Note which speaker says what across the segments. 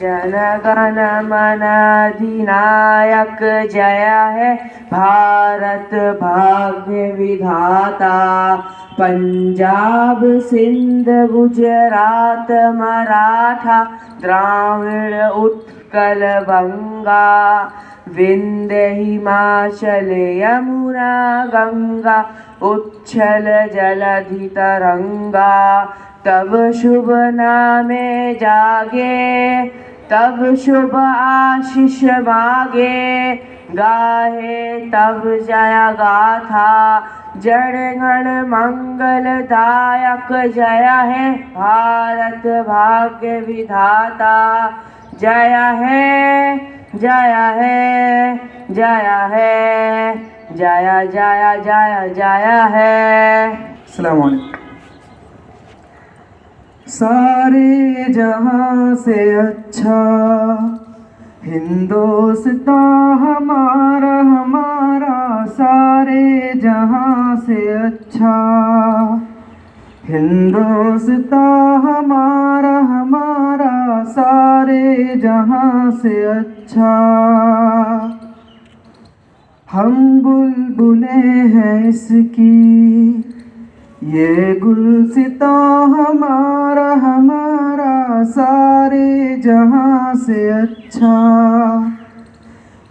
Speaker 1: जन गण मन अधिनायक जय है भारत भाग्य विधाता। पंजाब सिंध गुजरात मराठा द्राविड़ उत्कल बंगा विंध्य हिमाचल यमुना गंगा उच्छल जलधि तरंगा। तब शुभ नामे जागे तब शुभ आशीष मागे गाहे तब जय गाथा। जन गण मंगलदायक जय है भारत भाग्य विधाता। जय है जय है जय है जय जय जय जय है।
Speaker 2: अस्सलाम वालेकुम। सारे जहां से अच्छा हिंदुस्तान हमारा हमारा। सारे जहां से अच्छा हिंदुस्तान हमारा हमारा। सारे जहां से अच्छा हम बुलबुलें हैं इसकी ये गुलसिता हमारा हमारा। सारे जहां से अच्छा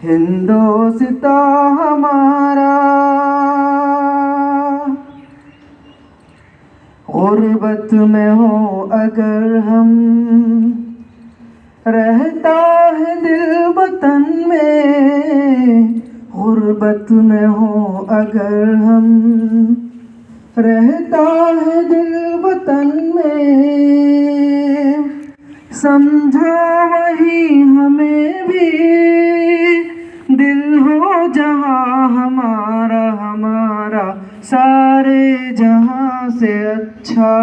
Speaker 2: हिंदुस्ता हमारा। गुर्बत में हो अगर हम रहता है दिल वतन में। गुर्बत में हो अगर हम रहता है दिल वतन में। समझो वही हमें भी दिल हो जहां हमारा हमारा। सारे जहां से अच्छा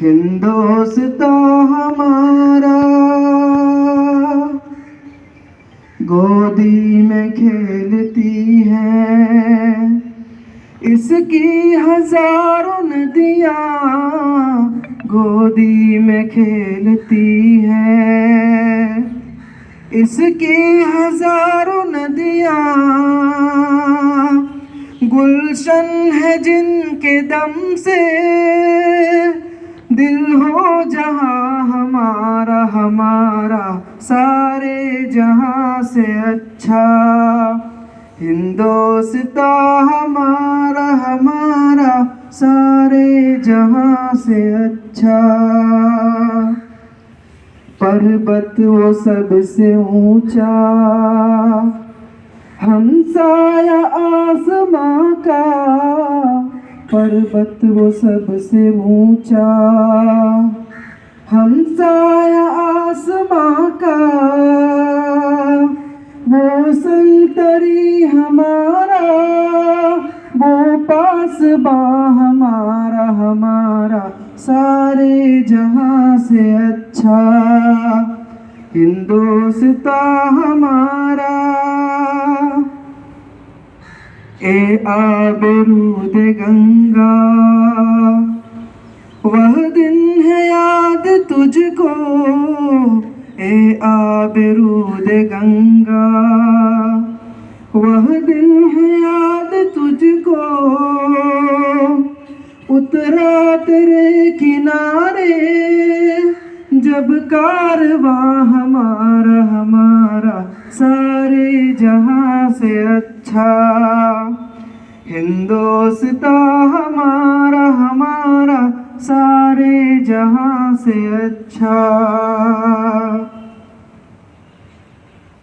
Speaker 2: हिंदुस्तान हमारा। गोदी में खेलती है इसकी हजारों नदियाँ। गोदी में खेलती है इसकी हजारों नदियाँ। गुलशन है जिनके दम से दिल हो जहां हमारा हमारा। सारे जहां से अच्छा हिंदुस्तान हमारा हमारा। सारे जहां से अच्छा पर्वत वो सबसे ऊंचा हमसाया आसमां का। पर्वत वो सबसे ऊंचा हमसाया आसमां का। वो संतरी हमारा वो पासबा हमारा हमारा। सारे जहां से अच्छा हिंदुस्तान हमारा। ए आबरूद गंगा वह दिन है याद तुझको। ए आबरूद गंगा वह दिन है याद तुझको। उतरा तेरे किनारे जब कारवां हमारा हमारा। सारे जहां से अच्छा हिंदुस्तान हमारा हमारा। सारे जहां से अच्छा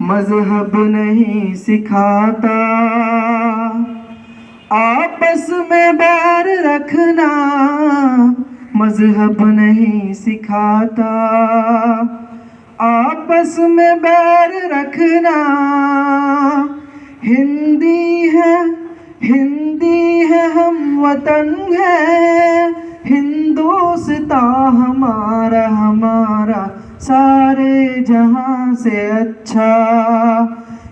Speaker 2: मजहब नहीं सिखाता आपस में बैर रखना। मजहब नहीं सिखाता आपस में बैर रखना। हिंदी है हम वतन है हिंदुस्तान हमारा हमारा। सारे जहां से अच्छा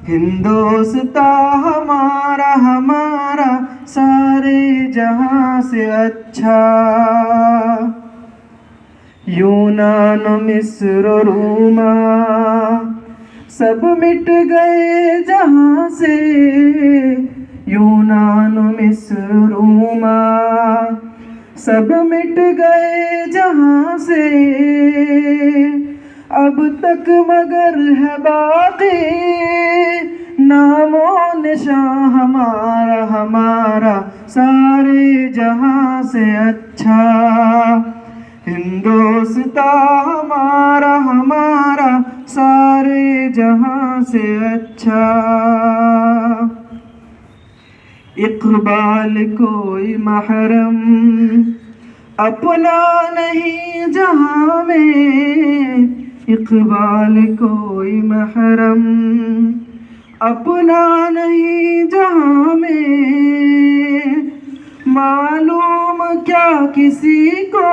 Speaker 2: हिंदुस्तान हमारा हमारा। सारे जहां से अच्छा यूनान मिस्र रोमा सब मिट गए जहाँ से, यूनान मिस्र रोमा सब मिट गए जहाँ से, अब तक मगर है बाकी नामो निशान हमारा, हमारा सारे जहाँ से अच्छा हिंदुस्तान हमारा, हमारा सारे जहाँ से अच्छा। इकबाल कोई महरम अपना नहीं जहाँ में, इकबाल कोई महरम अपना नहीं जहाँ में, मालूम क्या किसी को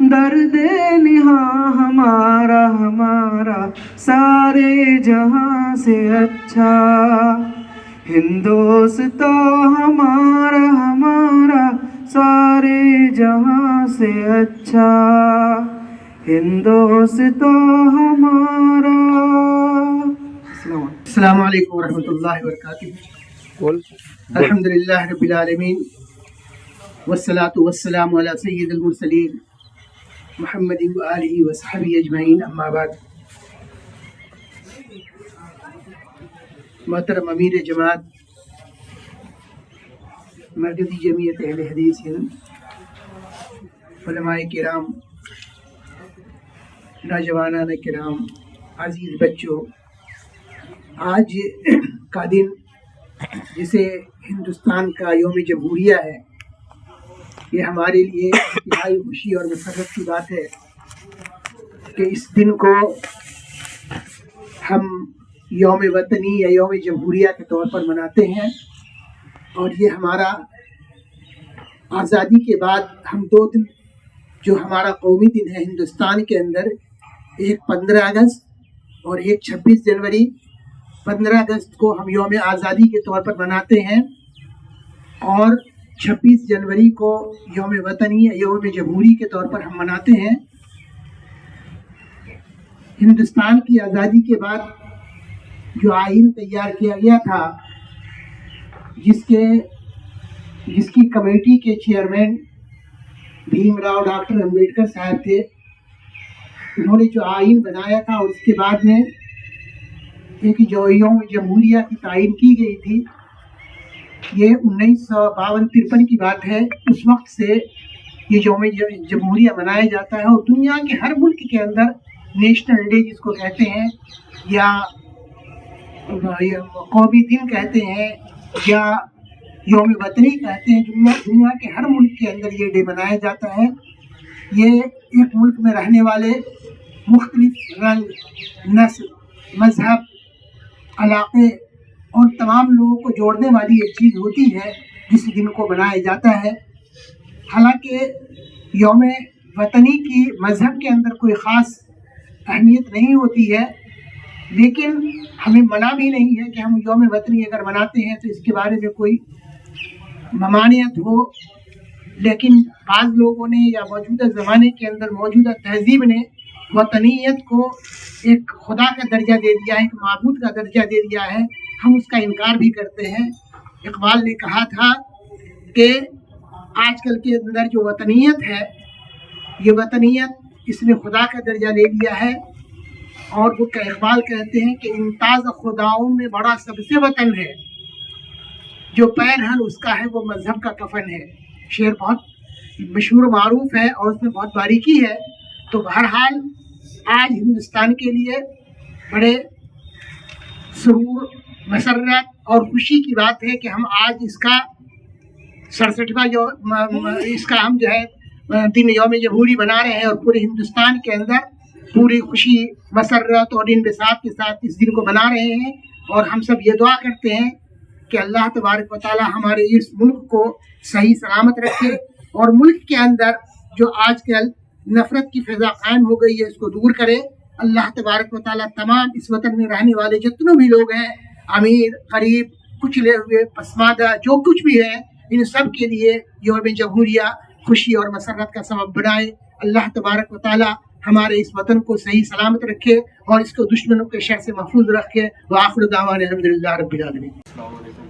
Speaker 2: दर्द निहा हमारा, हमारा सारे जहाँ से अच्छा हिंदुस्तान हमारा, हमारा सारे जहाँ से अच्छा हिंदुस्तान हमारा।
Speaker 3: अस्सलामु अलैकुम वरहमतुल्लाहि वबरकातुहू। अल्हम्दुलिल्लाहि रब्बिल आलमीन वस्सलातु वस्सलामु अला सय्यिदिल मुरसलीन मुहम्मदिन व आलिहि व सहबिहि अजमईन, अम्मा बाद। मोहतरम अमीर जमात मरकज़ी जमीयत अहले हदीस हिंद, उलमाए किराम, नौजवानान किराम, अजीज़ बच्चों, आज का दिन जिसे हिंदुस्तान का यौम जमहूरिया है, ये हमारे लिए इंतहाई खुशी और मसरत की बात है कि इस दिन को हम यौम वतनी या यौम जमहूरिया के तौर पर मनाते हैं। और ये हमारा आज़ादी के बाद हम दो दिन जो हमारा कौमी दिन है हिंदुस्तान के अंदर, एक 15 अगस्त और एक 26 जनवरी। 15 अगस्त को हम यौम आज़ादी के तौर पर मनाते हैं और 26 जनवरी को यौम वतनी या यौम जमहूरी के तौर पर हम मनाते हैं। हिंदुस्तान की आज़ादी के बाद जो आइन तैयार किया गया था, जिसकी कमेटी के चेयरमैन भीमराव डॉक्टर अम्बेडकर साहब थे, उन्होंने जो आइन बनाया था और उसके बाद में एक यौम जमहूरिया की तायीन की गई थी। ये 1952-53 की बात है। उस वक्त से ये यौम जमहूरिया मनाया जाता है और दुनिया के हर मुल्क के अंदर नेशनल डे जिसको कहते हैं, या कौमी दिन कहते हैं, या यौम वतनी कहते हैं, दुनिया के हर मुल्क के अंदर ये डे मनाया जाता है। ये एक मुल्क में रहने वाले मुख्तलिफ रंग, नस्ल, मजहब, इलाके और तमाम लोगों को जोड़ने वाली एक चीज़ होती है जिस दिन को मनाया जाता है। हालांकि यौम वतनी की मज़हब के अंदर कोई ख़ास अहमियत नहीं होती है, लेकिन हमें मना भी नहीं है कि हम यौम वतनी अगर मनाते हैं तो इसके बारे में कोई ममानियत हो। लेकिन बाज़ लोगों ने या मौजूदा ज़माने के अंदर मौजूदा तहज़ीब ने वतनीयत को एक खुदा का दर्जा दे दिया है, एक माबूद का दर्जा दे दिया है। हम उसका इनकार भी करते हैं। इकबाल ने कहा था कि आजकल के अंदर जो वतनीयत है, ये वतनीयत इसने खुदा का दर्जा ले लिया है। और वो इकबाल कहते हैं कि इम्ताज़ खुदाओं में बड़ा सबसे वतन है, जो पैर हल उसका है वो मजहब का कफन है। शेर बहुत मशहूर मारूफ है और उसमें बहुत बारीकी है। तो बहरहाल आज हिंदुस्तान के लिए बड़े सुरूर, मसरत और खुशी की बात है कि हम आज इसका 67वां इसका हम जो है दिन यौम जमहूरी बना रहे हैं और पूरे हिंदुस्तान के अंदर पूरी खुशी, मसरत और इंबिसात के साथ इस दिन को मना रहे हैं। और हम सब ये दुआ करते हैं कि अल्लाह तबारक व तआला हमारे इस मुल्क को सही सलामत रखे और मुल्क के अंदर जो आजकल नफ़रत की फ़िज़ा कायम हो गई है इसको दूर करे। अल्लाह तबारक व तआला तमाम इस वतन में रहने वाले जितने भी लोग हैं, अमीर, गरीब, कुचले हुए, पसमादा, जो कुछ भी है, इन सब के लिए यौम जमहूरिया खुशी और मसरत का सबब बनाए। अल्लाह तबारक व ताला हमारे इस वतन को सही सलामत रखे और इसको दुश्मनों के शर से महफूज रखे। व आखिर दावाना अल्हम्दुलिल्लाह रब्बिल आलमीन।
Speaker 4: अस्सलाम वालेकुम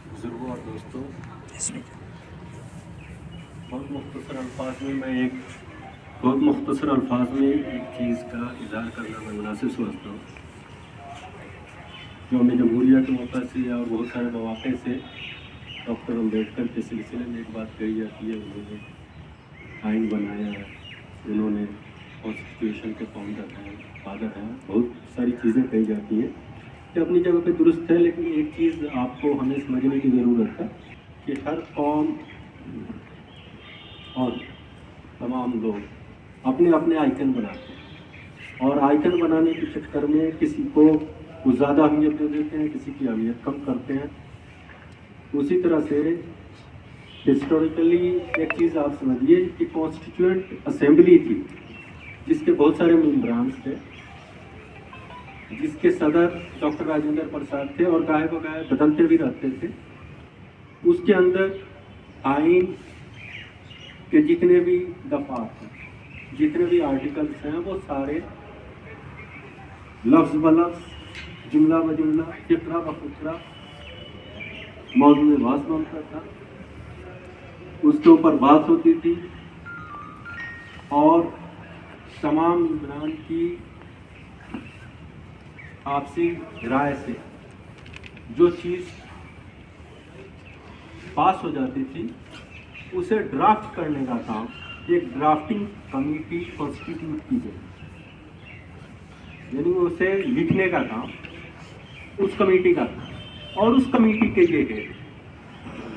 Speaker 4: बुजुर्गों और दोस्तों, बहुत मुख्तसर अल्फाज में एक चीज़ का इज़हार करना मैं मुनासिब समझता हूँ। यौम जमहूरिया के मौका से और बहुत सारे मौक़े से डॉक्टर अम्बेडकर के सिलसिले में एक बात कही जाती है, उन्होंने आइन बनाया है, उन्होंने कॉन्स्टिट्यूशन के फादर हैं, बहुत सारी चीज़ें कही जाती हैं कि अपनी जगह पे दुरुस्त है। लेकिन एक चीज़ आपको हमें समझने की ज़रूरत है कि हर कौम और तमाम लोग अपने अपने आइकन बनाते हैं और आइकन बनाने के चक्कर में किसी को वो ज़्यादा अहमियत दे देते हैं, किसी की अहमियत कम करते हैं। उसी तरह से हिस्टोरिकली एक चीज़ आप समझिए कि कॉन्स्टिट्यूएंट असेंबली थी जिसके बहुत सारे मेंबरान थे, जिसके सदर डॉक्टर राजेंद्र प्रसाद थे और गाहे बगाहे बदलते भी रहते थे। उसके अंदर आइन के जितने भी दफ़ात हैं, जितने भी आर्टिकल्स हैं, वो सारे लफ्ज़ ब लफ्ज़, जुमला ब जुमला, फ़िक्रा ब फ़िक्रा मौजूद बात बनता था, उसके ऊपर बात होती थी और तमाम इमरान की आपसी राय से जो चीज़ पास हो जाती थी उसे ड्राफ्ट करने का काम एक ड्राफ्टिंग कमेटी कॉन्स्टिट्यूट की गई, यानी उसे लिखने का काम उस कमेटी का था। और उस कमेटी के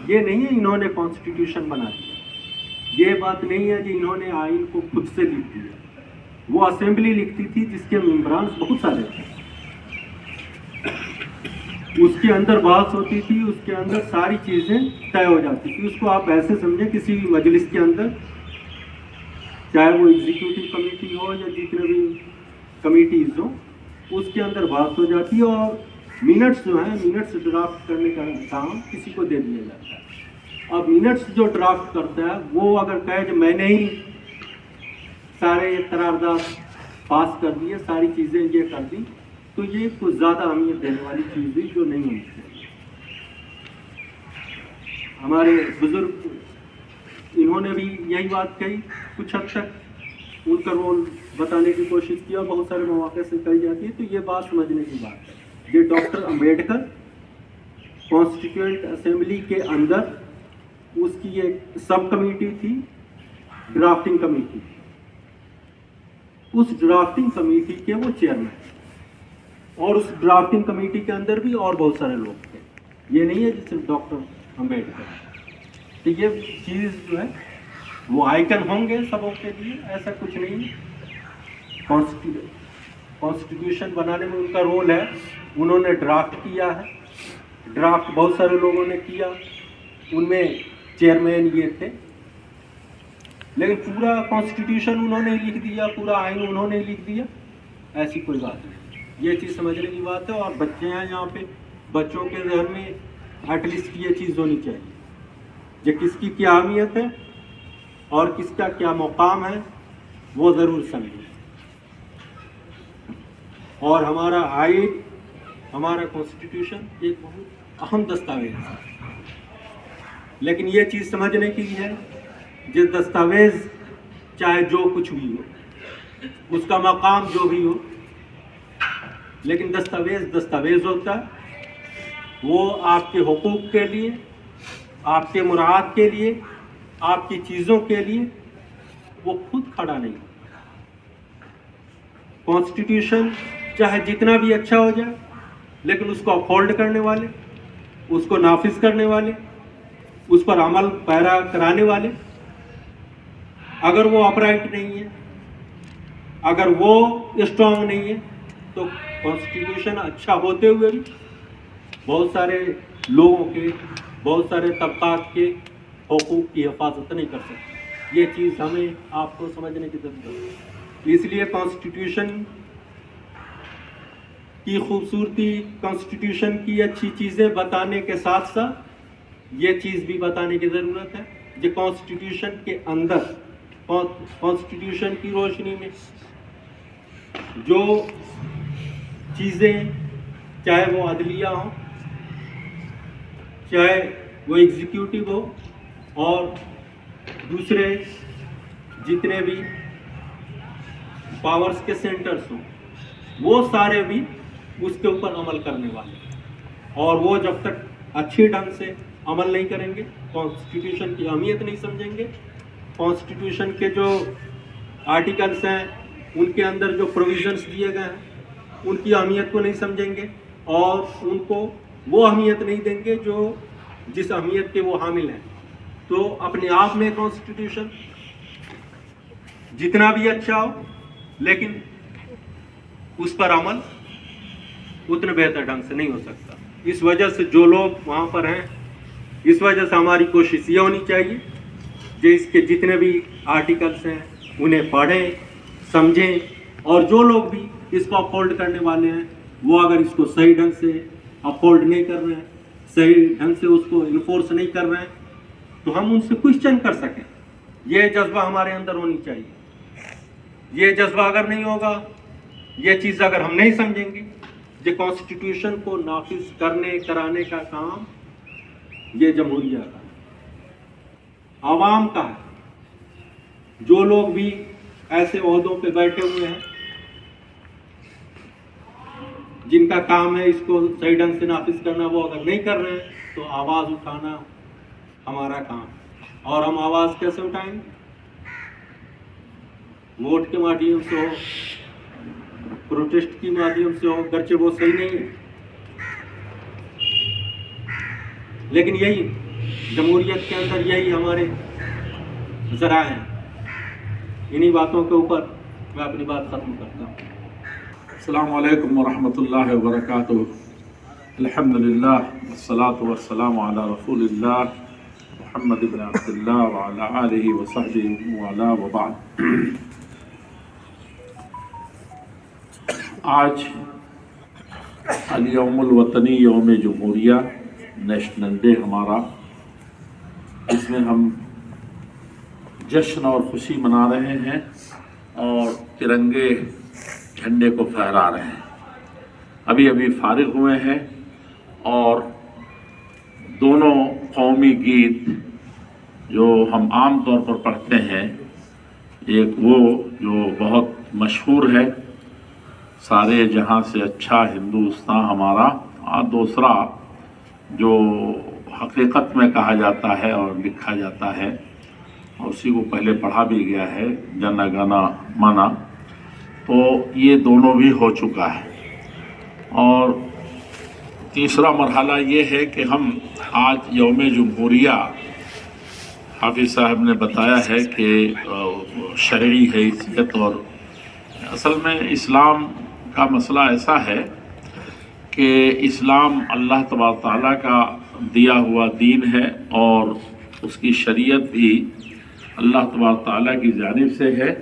Speaker 4: ये नहीं है इन्होंने कॉन्स्टिट्यूशन बना दिया, ये बात नहीं है कि इन्होंने आइन को खुद से लिख दिया। वो असेंबली लिखती थी जिसके मेंबरान बहुत सारे थे, उसके अंदर बात होती थी, उसके अंदर सारी चीज़ें तय हो जाती थी। उसको आप ऐसे समझें किसी भी मजलिस के अंदर, चाहे वो एग्जीक्यूटिव कमेटी हो या जितने भी कमेटीज़ हो, उसके अंदर बात हो जाती है और मिनट्स जो हैं, मिनट्स ड्राफ्ट करने का काम किसी को दे दिया जाता है। अब मिनट्स जो ड्राफ्ट करता है वो अगर कहे कि मैंने ही सारे करारदाद पास कर दिए, सारी चीज़ें ये कर दी, तो ये कुछ ज़्यादा अहमियत देने वाली चीज़ भी जो नहीं होनी चाहिए। हमारे बुजुर्ग इन्होंने भी यही बात कही, कुछ हद तक उनका रोल बताने की कोशिश की और बहुत सारे मौके से कही जाती है। तो ये बात समझने की बात है, ये डॉक्टर अम्बेडकर कॉन्स्टिट्यूएंट असेंबली के अंदर उसकी एक सब कमेटी थी, ड्राफ्टिंग कमेटी। उस ड्राफ्टिंग कमेटी के वो चेयरमैन, और उस ड्राफ्टिंग कमेटी के अंदर भी और बहुत सारे लोग थे। ये नहीं है कि सिर्फ डॉक्टर अम्बेडकर। तो ये चीज़ जो है वो आइकन होंगे सबों के लिए, ऐसा कुछ नहीं। कॉन्स्टिट्यूशन बनाने में उनका रोल है, उन्होंने ड्राफ्ट किया है, ड्राफ्ट बहुत सारे लोगों ने किया, उनमें चेयरमैन ये थे। लेकिन पूरा कॉन्स्टिट्यूशन उन्होंने लिख दिया, पूरा आइन उन्होंने लिख दिया, ऐसी कोई बात नहीं। ये चीज़ समझने की बात है। और बच्चे हैं यहाँ पे, बच्चों के जहन में एटलीस्ट ये चीज़ होनी चाहिए कि किसकी क्या अहमियत है और किसका क्या मुकाम है, वो ज़रूर समझें। और हमारा आइन, हमारा कॉन्स्टिट्यूशन एक बहुत अहम दस्तावेज है। लेकिन ये चीज़ समझने की है, जिस दस्तावेज़ चाहे जो कुछ भी हो, उसका मकाम जो भी हो, लेकिन दस्तावेज़ दस्तावेज़ होता है। वो आपके हुकूक के लिए, आपके मुराद के लिए, आपकी चीज़ों के लिए वो खुद खड़ा नहीं। कॉन्स्टिट्यूशन चाहे जितना भी अच्छा हो जाए, लेकिन उसको अपहोल्ड करने वाले, उसको नाफिज करने वाले, उस पर अमल पैरा कराने वाले, अगर वो अपराइट नहीं है, अगर वो स्ट्रांग नहीं है, तो कॉन्स्टिट्यूशन अच्छा होते हुए भी बहुत सारे लोगों के, बहुत सारे तबकात के हुकूक की हिफाजत नहीं कर सकते। ये चीज़ हमें आपको समझने की ज़रूरत है। इसलिए कॉन्स्टिट्यूशन की खूबसूरती, कॉन्स्टिट्यूशन की अच्छी चीज़ें बताने के साथ साथ ये चीज़ भी बताने की ज़रूरत है, جو کانسٹیٹیوشن کے اندر کانسٹیٹیوشن کی روشنی میں جو چیزیں چاہے وہ عدلیہ ہوں چاہے وہ ایگزیکیوٹیو ہو اور دوسرے جتنے بھی پاورز کے سینٹرز ہوں وہ سارے بھی اس کے اوپر عمل کرنے والے ہیں، اور وہ جب تک اچھی ڈھنگ سے عمل نہیں کریں گے، کانسٹیٹیوشن کی اہمیت نہیں سمجھیں گے، کانسٹیٹیوشن کے جو آرٹیکلس ہیں ان کے اندر جو پروویژنس دیے گئے ہیں ان کی اہمیت کو نہیں سمجھیں گے اور ان کو وہ اہمیت نہیں دیں گے جو جس اہمیت کے وہ حامل ہیں، تو اپنے آپ میں کانسٹیٹیوشن جتنا بھی اچھا ہو لیکن اس پر عمل اتنے بہتر ڈھنگ سے نہیں ہو سکتا۔ اس وجہ سے جو لوگ وہاں پر ہیں، اس وجہ سے ہماری کوشش یہ ہونی چاہیے کہ اس کے جتنے بھی آرٹیکلس ہیں انہیں پڑھیں، سمجھیں، اور جو لوگ بھی اس کو اپہولڈ کرنے والے ہیں وہ اگر اس کو صحیح ڈھنگ سے اپہولڈ نہیں کر رہے ہیں، صحیح ڈھنگ سے اس کو انفورس نہیں کر رہے ہیں، تو ہم ان سے کوشچن کر سکیں۔ یہ جذبہ ہمارے اندر ہونی چاہیے۔ یہ جذبہ اگر نہیں ہوگا، یہ چیز اگر ہم نہیں سمجھیں گے، یہ کانسٹیٹیوشن کو نافذ کرنے کرانے کا کام یہ جمہوریہ کا ہے، عوام کا ہے۔ جو لوگ بھی ایسے عہدوں پہ بیٹھے ہوئے ہیں جن کا کام ہے اس کو صحیح ڈھنگ سے نافذ کرنا، وہ اگر نہیں کر رہے ہیں تو آواز اٹھانا ہمارا کام ہے۔ اور ہم آواز کیسے اٹھائیں گے؟ ووٹ کے مادھیم سے ہو، پروٹیسٹ کی مادھیم سے ہو، گرچہ وہ صحیح نہیں ہے، لیکن یہی جمہوریت کے اندر یہی ہمارے ذرائع ہیں۔ انہی باتوں کے اوپر میں اپنی بات ختم کرتا ہوں۔
Speaker 5: السلام علیکم ورحمۃ اللہ وبرکاتہ۔ الحمدللہ والصلاة والسلام علی رسول اللہ محمد بن عبد اللہ وعلی آلہ وصحبہ وعلا وبعد۔ آج الیوم الوطنی، یوم جمہوریہ، نیشنل ڈے ہمارا، اس میں ہم جشن اور خوشی منا رہے ہیں اور ترنگے جھنڈے کو پھہرا رہے ہیں۔ ابھی فارغ ہوئے ہیں اور دونوں قومی گیت جو ہم عام طور پر پڑھتے ہیں، ایک وہ جو بہت مشہور ہے، سارے جہاں سے اچھا ہندوستان ہمارا، اور دوسرا جو حقیقت میں کہا جاتا ہے اور لکھا جاتا ہے اور اسی کو پہلے پڑھا بھی گیا ہے، جن گن من، تو یہ دونوں بھی ہو چکا ہے۔ اور تیسرا مرحلہ یہ ہے کہ ہم آج یوم جمہوریہ، حافظ صاحب نے بتایا ہے کہ شرعی حیثیت، اور اصل میں اسلام کا مسئلہ ایسا ہے کہ اسلام اللہ تبارک تعالیٰ کا دیا ہوا دین ہے اور اس کی شریعت بھی اللہ تبارک تعالیٰ کی جانب سے ہے۔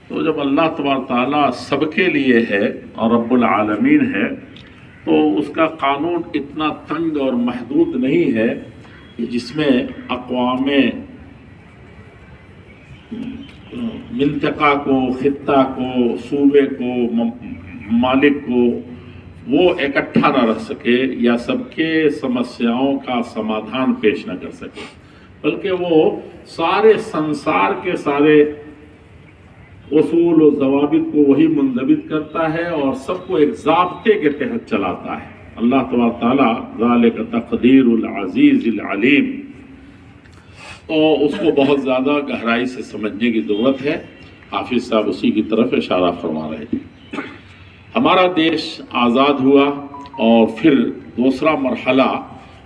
Speaker 5: تو جب اللہ تبارک تعالیٰ سب کے لیے ہے اور رب العالمین ہے، تو اس کا قانون اتنا تنگ اور محدود نہیں ہے کہ جس میں اقوام منطقہ کو، خطہ کو، صوبے کو، مالک کو وہ اکٹھا نہ رکھ سکے یا سب کے سمسیاؤں کا سمادھان پیش نہ کر سکے، بلکہ وہ سارے سنسار کے سارے اصول و ضوابط کو وہی منضبط کرتا ہے اور سب کو ایک ضابطے کے تحت چلاتا ہے۔ اللہ تبارک تعالیٰ ذالک تقدیر العزیز العلیم، اور اس کو بہت زیادہ گہرائی سے سمجھنے کی ضرورت ہے۔ حافظ صاحب اسی کی طرف اشارہ فرما رہے ہیں۔ ہمارا دیش آزاد ہوا اور پھر دوسرا مرحلہ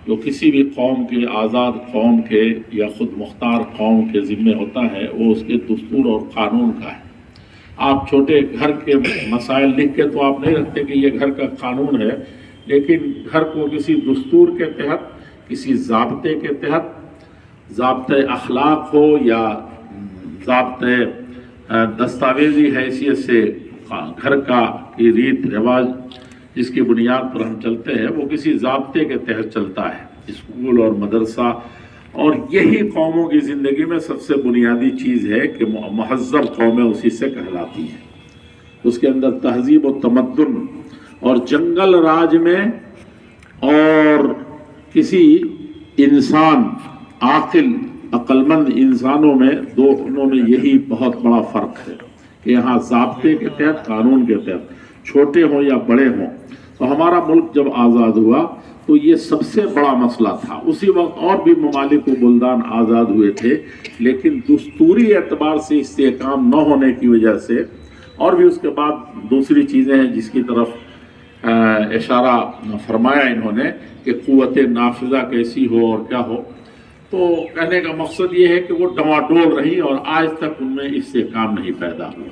Speaker 5: جو کسی بھی قوم کے، آزاد قوم کے یا خود مختار قوم کے ذمے ہوتا ہے، وہ اس کے دستور اور قانون کا ہے۔ آپ چھوٹے گھر کے مسائل لکھ کے تو آپ نہیں رکھتے کہ یہ گھر کا قانون ہے، لیکن گھر کو کسی دستور کے تحت، کسی ضابطے کے تحت، ضابطۂ اخلاق ہو یا ضابطۂ دستاویزی حیثیت سے گھر کا کی ریت رواج جس کی بنیاد پر ہم چلتے ہیں، وہ کسی ضابطے کے تحت چلتا ہے۔ اسکول اور مدرسہ اور یہی قوموں کی زندگی میں سب سے بنیادی چیز ہے کہ مہذب قومیں اسی سے کہلاتی ہیں. اس کے اندر تہذیب و تمدن، اور جنگل راج میں اور کسی انسان عاقل عقلمند انسانوں میں دونوں میں یہی بہت بڑا فرق ہے کہ یہاں ضابطے کے تحت، قانون کے تحت، چھوٹے ہوں یا بڑے ہوں. تو ہمارا ملک جب آزاد ہوا تو یہ سب سے بڑا مسئلہ تھا. اسی وقت اور بھی ممالک و بلدان آزاد ہوئے تھے، لیکن دستوری اعتبار سے استحکام نہ ہونے کی وجہ سے، اور بھی اس کے بعد دوسری چیزیں ہیں جس کی طرف اشارہ فرمایا انہوں نے کہ قوت نافذہ کیسی ہو اور کیا ہو. تو کہنے کا مقصد یہ ہے کہ وہ ڈواڈول رہی اور آج تک ان میں استحکام نہیں پیدا ہوا.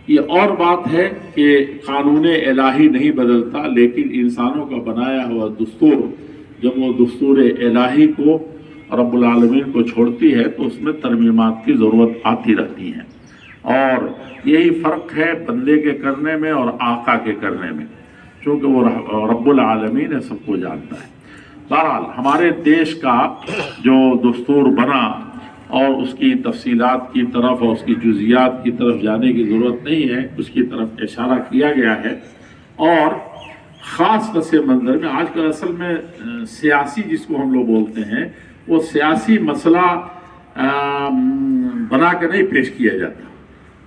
Speaker 5: یہ اور بات ہے کہ قانون الہی نہیں بدلتا، لیکن انسانوں کا بنایا ہوا دستور جب وہ دستور الہی کو رب العالمین کو چھوڑتی ہے تو اس میں ترمیمات کی ضرورت آتی رہتی ہے. اور یہی فرق ہے بندے کے کرنے میں اور آقا کے کرنے میں، چونکہ وہ رب العالمین ہے، سب کو جانتا ہے. بہرحال ہمارے دیش کا جو دستور بنا اور اس کی تفصیلات کی طرف اور اس کی جزیات کی طرف جانے کی ضرورت نہیں ہے، اس کی طرف اشارہ کیا گیا ہے. اور خاص پس منظر میں آج کل اصل میں سیاسی جس کو ہم لوگ بولتے ہیں، وہ سیاسی مسئلہ بنا کے نہیں پیش کیا جاتا.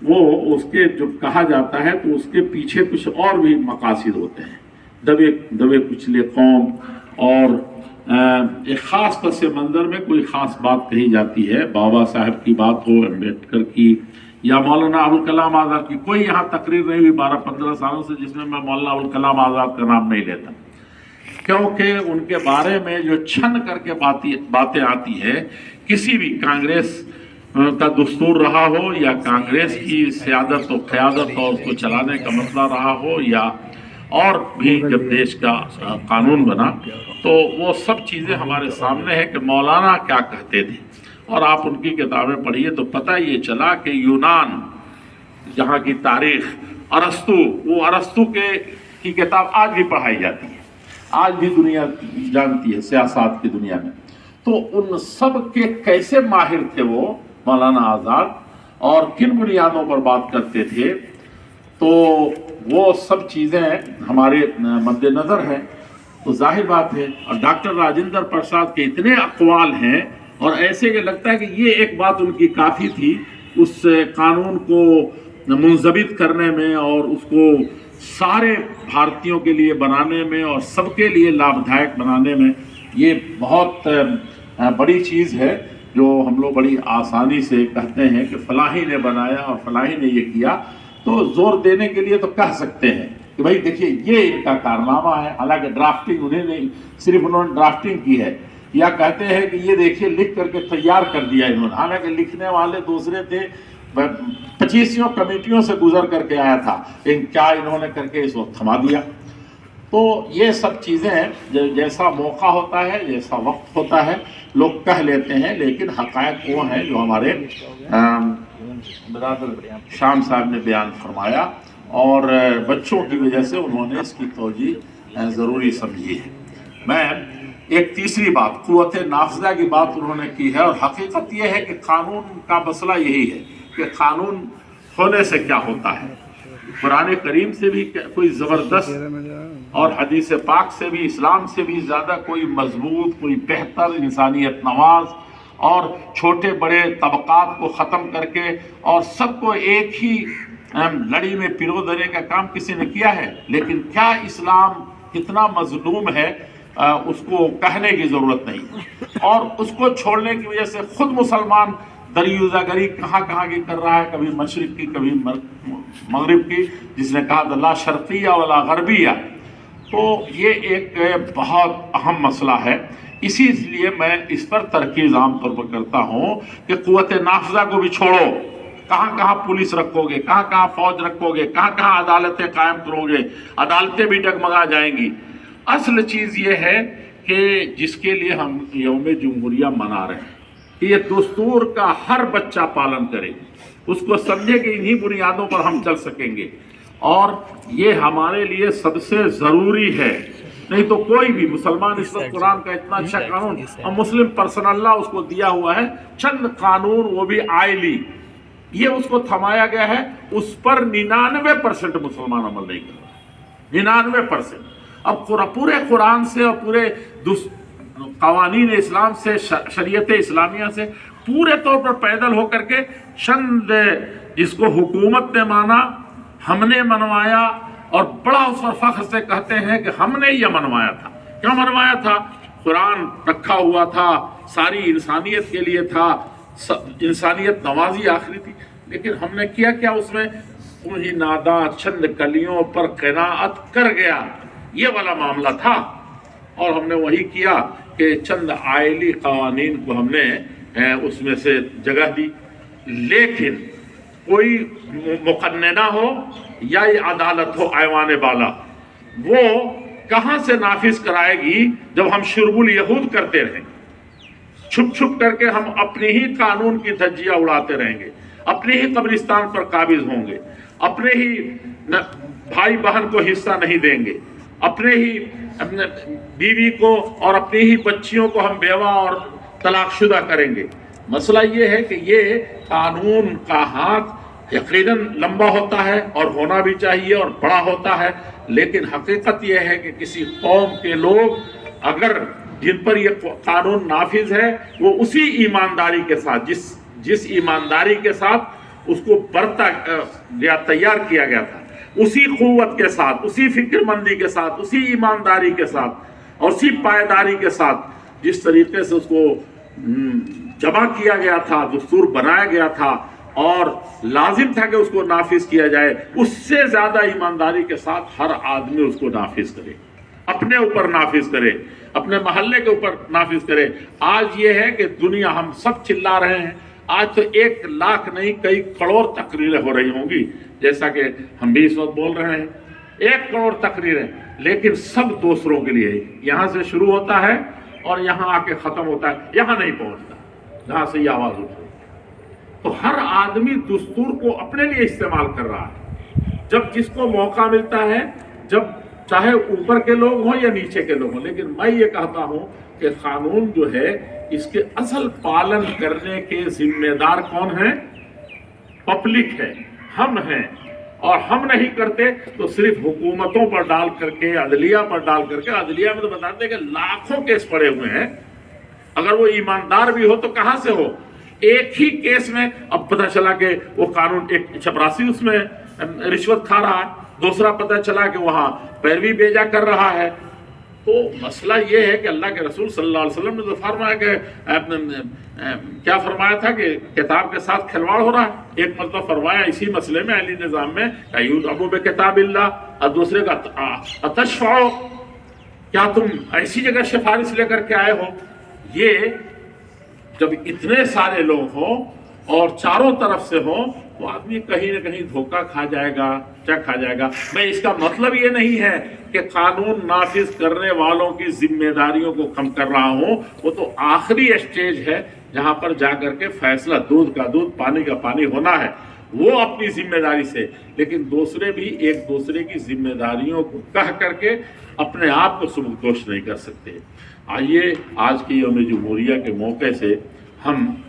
Speaker 5: وہ اس کے جو کہا جاتا ہے تو اس کے پیچھے کچھ اور بھی مقاصد ہوتے ہیں. دبے کچلے قوم اور ایک خاص پس منظر میں کوئی خاص بات کہی جاتی ہے، بابا صاحب کی بات ہو، امبیڈکر کی یا مولانا ابوالکلام آزاد کی. کوئی یہاں تقریر نہیں ہوئی 12-15 سالوں سے جس میں مولانا ابوالکلام آزاد کا نام نہیں لیتا، کیونکہ ان کے بارے میں جو چھن کر کے باتیں آتی ہے، کسی بھی کانگریس کا دستور رہا ہو یا کانگریس کی سیادت و قیادت اور اس کو چلانے کا مسئلہ رہا ہو، یا اور بھی جب دیش کا قانون بنا، تو وہ سب چیزیں ہمارے سامنے ہیں کہ مولانا کیا کہتے تھے. اور آپ ان کی کتابیں پڑھیے تو پتہ یہ چلا کہ یونان جہاں کی تاریخ، ارسطو کی کتاب آج بھی پڑھائی جاتی ہے، آج بھی دنیا جانتی ہے سیاست کی دنیا میں. تو ان سب کے کیسے ماہر تھے وہ مولانا آزاد، اور کن بنیادوں پر بات کرتے تھے، تو وہ سب چیزیں ہمارے مد نظر ہیں. تو ظاہر بات ہے، اور ڈاکٹر راجندر پرساد کے اتنے اقوال ہیں، اور ایسے کہ لگتا ہے کہ یہ ایک بات ان کی کافی تھی اس قانون کو منضبط کرنے میں اور اس کو سارے بھارتیوں کے لیے بنانے میں اور سب کے لیے لابھدائک بنانے میں. یہ بہت بڑی چیز ہے جو ہم لوگ بڑی آسانی سے کہتے ہیں کہ فلاحی نے بنایا اور فلاحی نے یہ کیا. تو زور دینے کے لیے تو کہہ سکتے ہیں کہ بھائی دیکھیے یہ ان کا کارنامہ ہے، حالانکہ ڈرافٹنگ انہیں نہیں، صرف انہوں نے ڈرافٹنگ کی ہے. یا کہتے ہیں کہ یہ دیکھیے لکھ کر کے تیار کر دیا انہوں نے، حالانکہ لکھنے والے دوسرے تھے، 25 کمیٹیوں سے گزر کر کے آیا تھا، لیکن کیا انہوں نے کر کے اس وقت تھما دیا. تو یہ سب چیزیں جیسا موقع ہوتا ہے، جیسا وقت ہوتا ہے، لوگ کہہ لیتے ہیں، لیکن حقائق وہ ہیں جو ہمارے برادر شام صاحب نے بیان فرمایا، اور بچوں کی وجہ سے انہوں نے اس کی توجیہ ضروری سمجھی ہے. میں ایک تیسری بات، قوت نافذہ کی بات انہوں نے کی ہے، اور حقیقت یہ ہے کہ قانون کا مسئلہ یہی ہے کہ قانون ہونے سے کیا ہوتا ہے. قرآن کریم سے بھی کوئی زبردست اور حدیث پاک سے بھی، اسلام سے بھی زیادہ کوئی مضبوط، کوئی بہتر، انسانیت نواز اور چھوٹے بڑے طبقات کو ختم کر کے اور سب کو ایک ہی لڑی میں پیرو دینے کا کام کسی نے کیا ہے. لیکن کیا اسلام کتنا مظلوم ہے اس کو کہنے کی ضرورت نہیں، اور اس کو چھوڑنے کی وجہ سے خود مسلمان دریوزہ گری کہاں کی کر رہا ہے، کبھی مشرق کی کبھی مغرب کی، جس نے کہا لا شرقیہ ولا غربیہ. تو یہ ایک بہت اہم مسئلہ ہے. اسی لیے میں اس پر ترکیز عام طور پر کرتا ہوں کہ قوت نافذہ کو بھی چھوڑو. کہاں پولیس رکھو گے، کہاں فوج رکھو گے، کہاں عدالتیں قائم کرو گے، عدالتیں بھی ڈگمگا جائیں گی. اصل چیز یہ ہے کہ جس کے لیے ہم یوم جمہوریہ منا رہے ہیں، کہ یہ دستور کا ہر بچہ پالن کرے، اس کو سمجھے کہ انہی بنیادوں پر ہم چل سکیں گے. اور یہ ہمارے لیے سب سے ضروری ہے नहीं तो कोई भी मुसलमान इस वक्त कुरान का इतना अच्छा कानून और मुस्लिम पर्सन अल्लाह उसको दिया हुआ है चंद कानून, वो भी आयली, ये उसको थमाया गया है, उस पर 99% मुसलमान अमल नहीं कर रहा, 99%। अब पूरे कुरान से और पूरे कवानीन इस्लाम से, शरीयत इस्लामिया से पूरे तौर पर पैदल होकर के चंद जिसको हुकूमत ने माना, हमने मनवाया, और बड़ा उस पर फख्र से कहते हैं कि हमने ये मनवाया था। क्यों मनवाया था? कुरान रखा हुआ था, सारी इंसानियत के लिए था, इंसानियत नवाजी आखिरी थी, लेकिन हमने किया क्या उसमें? तुम्ही नादा चंद कलियों पर क़नाअत कर गया, ये वाला मामला था। और हमने वही किया कि चंद आयली कवानीन को हमने उसमें से जगह दी, लेकिन कोई मुकन्नना हो या ये अदालत हो ऐवान बाला, वो कहाँ से नाफिज कराएगी जब हम शुरबुल यहूद करते रहें, छुप छुप करके हम अपने ही कानून की धज्जियाँ उड़ाते रहेंगे, अपने ही कब्रिस्तान पर काबिज होंगे, अपने ही भाई बहन को हिस्सा नहीं देंगे, अपने बीवी को और अपनी ही बच्चियों को हम बेवा और तलाकशुदा करेंगे। मसला ये है कि ये कानून का हाथ यकीनन लंबा होता है और होना भी चाहिए और बड़ा होता है, लेकिन हकीकत यह है कि किसी कौम के लोग अगर जिन पर ये कानून नाफिज है, वो उसी ईमानदारी के साथ, जिस ईमानदारी के साथ उसको बरता या तैयार किया गया था, उसी क़ुव्वत के साथ, उसी फिक्रमंदी के साथ, उसी ईमानदारी के साथ और उसी पायदारी के साथ जिस तरीके से उसको जमा किया गया था, दस्तूर बनाया गया था और लाजिम था कि उसको नाफिज किया जाए, उससे ज़्यादा ईमानदारी के साथ हर आदमी उसको नाफिज करे, अपने ऊपर नाफिज करे, अपने महल्ले के ऊपर नाफिज करे। आज ये है कि दुनिया, हम सब चिल्ला रहे हैं, आज तो 1 लाख नहीं कई करोड़ तकरीरें हो रही होंगी, जैसा कि हम भी इस वक्त बोल रहे हैं, 1 करोड़ तकरीरें, लेकिन सब दूसरों के लिए। यहाँ से शुरू होता है और यहाँ आके ख़त्म होता है, यहाँ नहीं पहुँचता जहाँ से ये आवाज़ उठ रही। तो हर आदमी दस्तूर को अपने लिए इस्तेमाल कर रहा है, जब जिसको मौका मिलता है, जब चाहे ऊपर के लोग हों या नीचे के लोग हों। लेकिन मैं ये कहता हूँ कि कानून जो है, इसके असल पालन करने के जिम्मेदार कौन हैं? पब्लिक है, हम हैं। और हम नहीं करते तो सिर्फ हुकूमतों पर डाल करके, अदलिया पर डाल करके, अदलिया में तो बताते हैं कि लाखों केस पड़े हुए हैं, अगर वो ईमानदार भी हो तो कहाँ से हो? एक ही केस में अब पता चला कि वो कानून, एक चपरासी उसमें रिश्वत खा रहा है, दूसरा पता चला कि वहाँ पैरवी बेजा कर रहा है। तो मसला ये है कि अल्लाह के रसूल सल्लल्लाहु अलैहि वसल्लम ने तो फरमाया कि क्या फरमाया था कि किताब के साथ खिलवाड़ हो रहा है। एक मतलब फरमाया इसी मसले में, अली निज़ाम में, अबू बे किताबिल्लाह, और दूसरे का अतशफ़ाओ, क्या तुम ऐसी जगह सिफारिश लेकर के आए हो? ये जब इतने सारे लोग हों और चारों तरफ से हों, तो आदमी कहीं ना कहीं धोखा खा जाएगा, क्या खा जाएगा। मैं इसका मतलब ये नहीं है कि कानून नाफिज करने वालों की जिम्मेदारियों को कम कर रहा हूँ, वो तो आखिरी स्टेज है जहाँ पर जाकर के फैसला दूध का दूध, पानी का पानी होना है, वो अपनी जिम्मेदारी से। लेकिन दूसरे भी एक दूसरे की जिम्मेदारियों को कह करके अपने आप को सुबकदोश नहीं कर सकते। आइए आज की यौम जमहूरिया के मौके से हम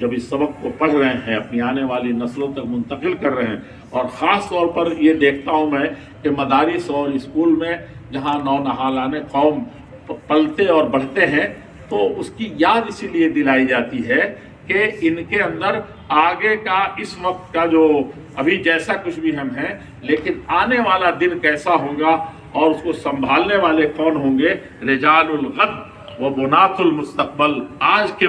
Speaker 5: जब इस सबक को पढ़ रहे हैं, अपनी आने वाली नस्लों तक मुंतकिल कर रहे हैं, और ख़ास तौर पर ये देखता हूँ मैं कि मदारिस और स्कूल में जहाँ नौनहालाने कौम पलते और बढ़ते हैं, तो उसकी याद इसीलिए दिलाई जाती है कि इनके अंदर आगे का, इस वक्त का जो अभी जैसा कुछ भी हम हैं, लेकिन आने वाला दिन कैसा होगा और उसको संभालने वाले कौन होंगे। रिजालुल गद व बुनातुल मुस्तकबल, आज के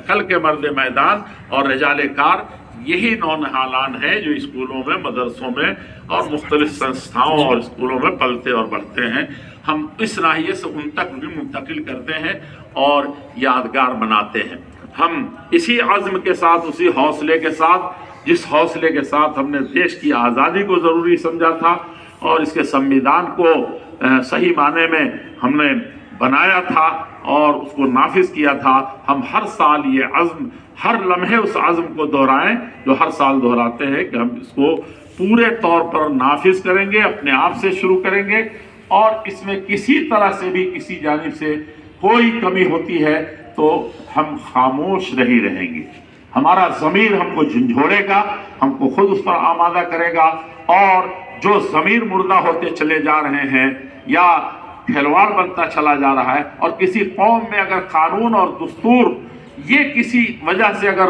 Speaker 5: कल के मर्द मैदान और रिजाले कार, यही नौनहालान हैं जो स्कूलों में, मदरसों में और मुख्तलिफ संस्थाओं और स्कूलों में पलते और बढ़ते हैं। हम इस नाहिए से उन तक भी मुंतकिल करते हैं और यादगार बनाते हैं। हम इसी अज़्म के साथ, उसी हौसले के साथ, जिस हौसले के साथ हमने देश की आज़ादी को ज़रूरी समझा था और इसके संविधान को सही माने में हमने बनाया था और उसको नाफिज किया था, हम हर साल ये अज़्म, हर लम्हे उस अज़्म को दोहराएं जो हर साल दोहराते हैं कि हम इसको पूरे तौर पर नाफिज करेंगे, अपने आप से शुरू करेंगे اور اس میں کسی طرح سے بھی کسی جانب سے کوئی کمی ہوتی ہے تو ہم خاموش نہیں رہیں گے. ہمارا ضمیر ہم کو جھنجھوڑے گا، ہم کو خود اس پر آمادہ کرے گا، اور جو ضمیر مردہ ہوتے چلے جا رہے ہیں یا کھلواڑ بنتا چلا جا رہا ہے، اور کسی قوم میں اگر قانون اور دستور یہ کسی وجہ سے اگر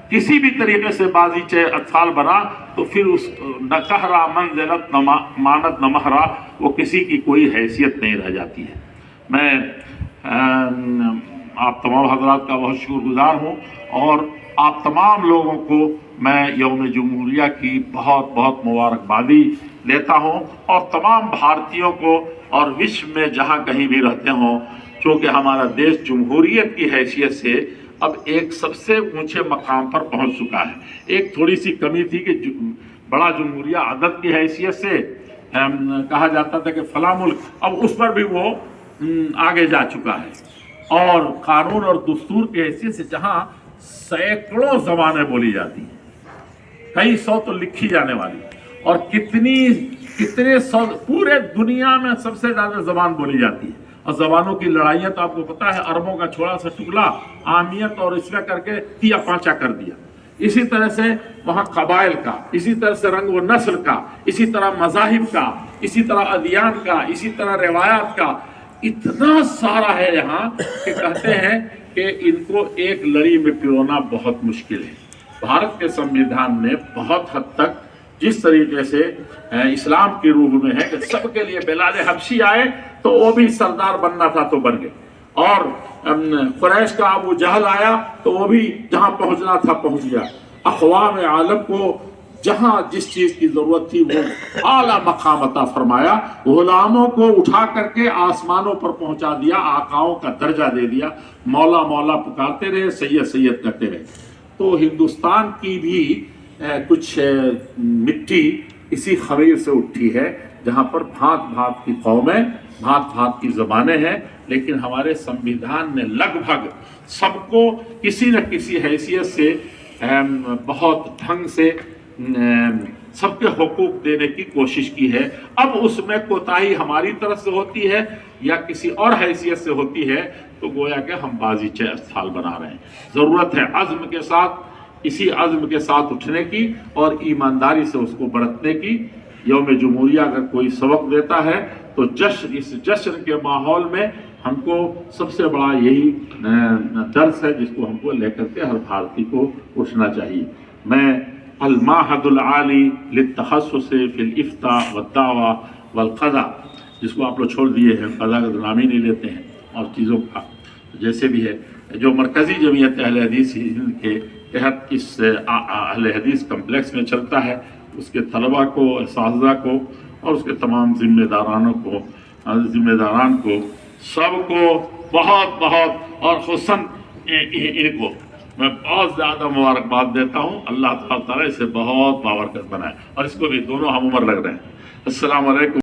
Speaker 5: کسی بھی طریقے سے بازیچے اطفال بنا تو پھر اس نہ کہرا منزلت نہ مانت نہ مہرا، وہ کسی کی کوئی حیثیت نہیں رہ جاتی ہے. میں آپ تمام حضرات کا بہت شکر گزار ہوں، اور آپ تمام لوگوں کو میں یوم جمہوریہ کی بہت بہت مبارکبادی لیتا ہوں، اور تمام بھارتیوں کو اور وشو میں جہاں کہیں بھی رہتے ہوں، چونکہ ہمارا دیش جمہوریت کی حیثیت سے اب ایک سب سے اونچے مقام پر پہنچ چکا ہے. ایک تھوڑی سی کمی تھی کہ بڑا جمہوریہ عدد کی حیثیت سے کہا جاتا تھا کہ فلاں ملک، اب اس پر بھی وہ آگے جا چکا ہے. اور قانون اور دستور کی حیثیت سے جہاں سینکڑوں زبانیں بولی جاتی ہیں، کئی سو تو لکھی جانے والی، اور کتنے سو پورے دنیا میں سب سے زیادہ زبان بولی جاتی ہے. اور زبانوں کی لڑائیاں تو آپ کو پتا ہے، عربوں کا چھوڑا سا ٹکڑا عامیت اور اس کر کے تیا پانچا کر دیا. اسی طرح سے وہاں قبائل کا، اسی طرح سے رنگ و نسل کا، اسی طرح مذاہب کا، اسی طرح ادیان کا، اسی طرح روایات کا، اتنا سارا ہے یہاں کہ کہتے ہیں کہ ان کو ایک لڑی میں پیرونا بہت مشکل ہے. بھارت کے سمویدھان نے بہت حد تک جس طریقے سے اسلام کی روح میں ہے کہ سب کے لیے بلال حبشی آئے تو وہ بھی سردار بننا تھا تو بن گئے، اور قریش کا ابو جہل آیا تو وہ بھی جہاں پہنچنا تھا پہنچ گیا. اقوام عالم کو جہاں جس چیز کی ضرورت تھی وہ اعلیٰ مقام عطا فرمایا، غلاموں کو اٹھا کر کے آسمانوں پر پہنچا دیا، آقاؤں کا درجہ دے دیا، مولا مولا پکارتے رہے، سید سید کرتے رہے. تو ہندوستان کی بھی کچھ مٹی اسی خمیر سے اٹھی ہے، جہاں پر بھانت بھانت کی قومیں، بھانت بھانت کی زبانیں ہیں، لیکن ہمارے سمویدھان نے لگ بھگ سب کو کسی نہ کسی حیثیت سے بہت ڈھنگ سے سب کے حقوق دینے کی کوشش کی ہے. اب اس میں کوتاہی ہماری طرف سے ہوتی ہے یا کسی اور حیثیت سے ہوتی ہے تو گویا کہ ہم بازیچے استھال بنا رہے ہیں. ضرورت ہے عزم کے ساتھ، اسی عزم کے ساتھ اٹھنے کی اور ایمانداری سے اس کو برتنے کی. یوم جمہوریہ اگر کوئی سبق دیتا ہے تو جشن، اس جشن کے ماحول میں ہم کو سب سے بڑا یہی درس ہے جس کو ہم کو لے کر کے ہر بھارتی کو اٹھنا چاہیے. میں المعہد العالی للتخصص فی الافتاء والدعوہ والقضاء، جس کو آپ لوگ چھوڑ دیے ہیں، قضاء کا نام ہی نہیں لیتے ہیں، اور چیزوں کا جیسے بھی ہے، جو مرکزی جمعیت اہل حدیث ہند کے تحت اس اہل حدیث کمپلیکس میں چلتا ہے، اس کے طلباء کو، اساتذہ کو، اور اس کے تمام ذمہ داران کو سب کو بہت بہت، اور خصوصاً ان کو میں بہت زیادہ مبارکباد دیتا ہوں. اللہ تعالیٰ اسے بہت بابرکت بنائے، اور اس کو بھی دونوں ہم عمر لگ رہے ہیں. السلام علیکم.